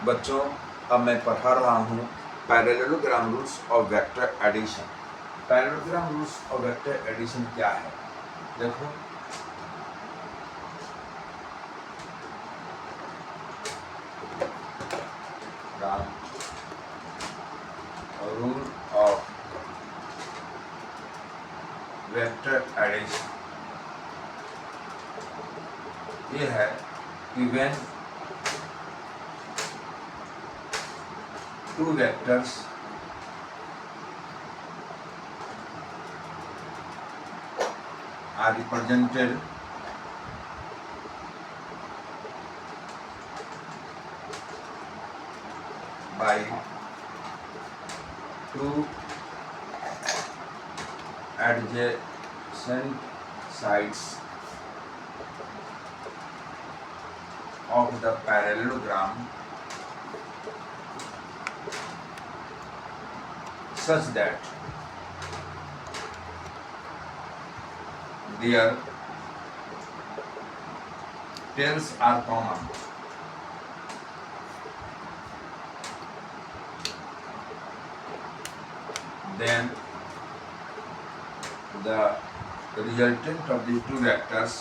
बच्चों, अब मैं पढ़ा रहा हूँ parallelogram rules of vector addition. Parallelogram rules of vector addition क्या है? देखो, रूल ऑफ वेक्टर एडिशन ये है कि when two vectors are represented by two adjacent sides of the parallelogram such that their tails are common, then the resultant of these two vectors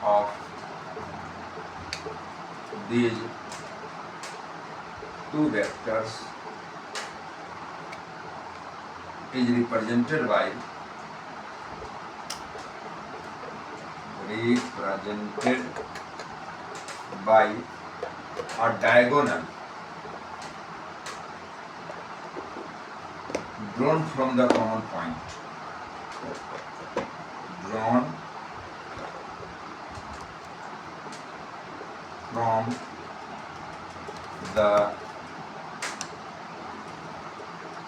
of these two vectors is represented by a diagonal drawn from the common point. Drawn from the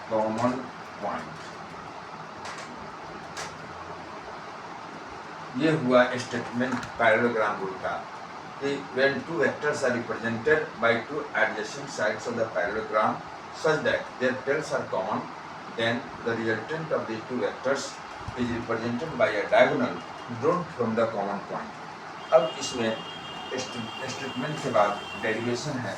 common point. ये हुआ statement parallelogram rule का कि when two vectors are represented by two adjacent sides of the parallelogram such that their tails are common, then the resultant of these two vectors is represented by a diagonal drawn from the common point. अब इसमें statement के बाद derivation है।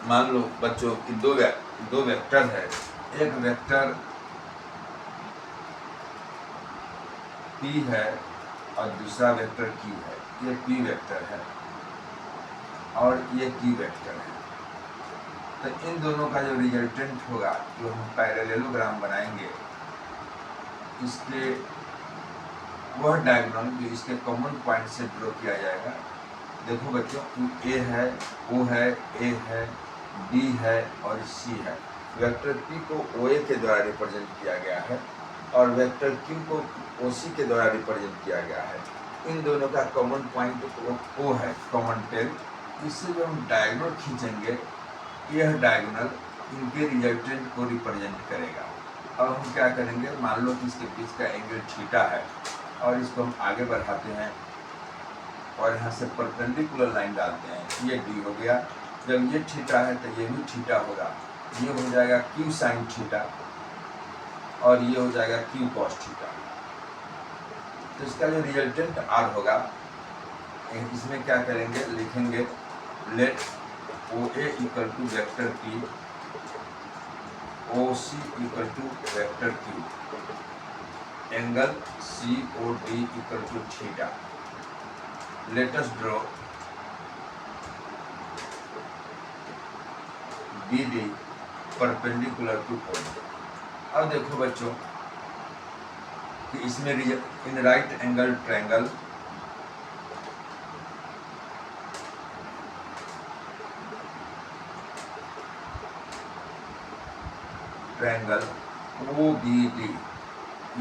मान लो बच्चों कि दो vector है, एक वेक्टर P है और दूसरा वेक्टर Q है। ये P वेक्टर है और ये Q वेक्टर है। तो इन दोनों का जो रिजल्टेंट होगा, जो हम पैरेललोग्राम बनाएंगे, इसके वह डायगोनल जो इसके कॉमन पॉइंट से ड्रॉ किया जाएगा। देखो बच्चों, A है, O है, A है, B है और C है। वेक्टर P को OA के द्वारा रिप्रेजेंट किया गया है और वेक्टर Q को OC के द्वारा रिप्रेजेंट किया गया है। इन दोनों का कॉमन पॉइंट O है, कॉमन टेल। इससे जो हम डायगोनल खींचेंगे, यह डायगोनल इनके रिजल्टेंट को रिप्रेजेंट करेगा। अब हम क्या करेंगे, मान लो कि इसके बीच का एंगल थीटा है और इसको हम आगे बढ़ाते हैं और यहाँ से परपेंडिकुलर लाइन डालते हैं। ये D हो गया। जब ये थीटा है तो ये भी थीटा होगा। ये हो जाएगा Q साइन थीटा और ये हो जाएगा Q कॉस थीटा। तो इसका जो रिजल्टेंट R होगा, इसमें क्या करेंगे, लिखेंगे let OA equal to vector P, OC equal to vector Q, angle COD equal to theta. Let us draw BD perpendicular to OD। अब देखो बच्चों कि इसमें in right angle triangle OBD,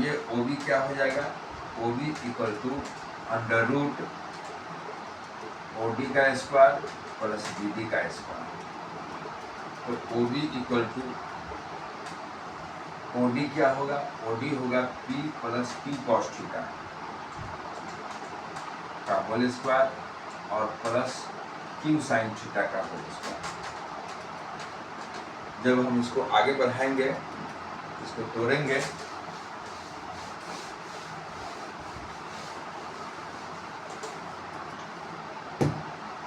ये OB क्या हो जाएगा, OB equal to under root OD का स्क्वायर प्लस BD का स्क्वायर। तो OB इक्वल टू ओडी क्या होगा, ओडी होगा P plus Q cos theta का होल स्क्वायर और प्लस Q साइन थीटा का होल स्क्वायर। जब हम इसको आगे बढ़ाएंगे, इसको तोड़ेंगे,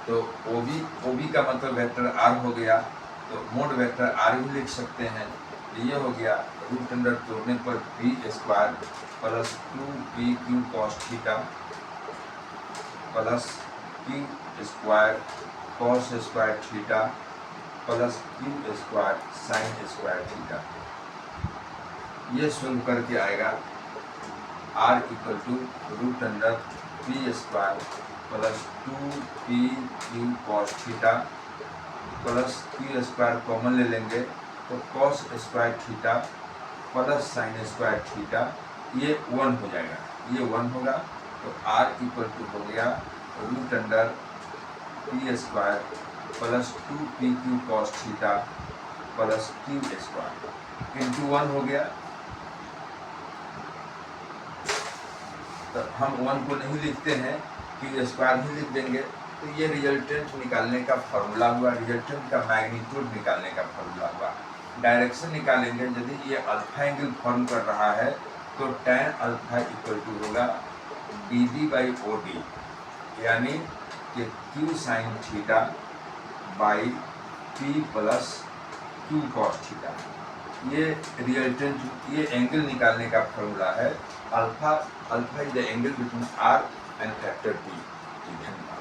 तो OB का मतलब वेक्टर R हो गया, तो मोड वेक्टर R भी लिख सकते हैं। तो ये हो गया रूट अंडर तोड़ने पर P square plus 2PQ cos theta plus Q square cos square theta plus Q square sine square theta. ये सोल्व करके आएगा R equal to root under P square plus 2PQ cos theta plus Q square common ले लेंगे तो cos square theta plus sine square theta, ये 1 हो जाएगा, ये 1 होगा। तो R इक्वल टू हो गया root under P square plus 2PQ cos theta plus Q square into 1 हो गया। तो हम 1 को नहीं लिखते हैं, Q स्क्वायर ही लिख देंगे। तो ये रिजल्टेंट निकालने का फॉर्मूला हुआ, रिजल्टेंट का मैग्नीट्यूड निकालने का फॉर्मूला हुआ। डायरेक्शन निकालेंगे, यदि ये अल्फा एंगल फॉर्म कर रहा है तो tan अल्फा इक्वल टू होगा BD बाई OD, यानी कि Q sine theta by P plus Q cos theta. ये रिजल्टेंट, ये एंगल निकालने का फॉर्मूला है। Alpha is the angle between R and factor P। धन्यवाद।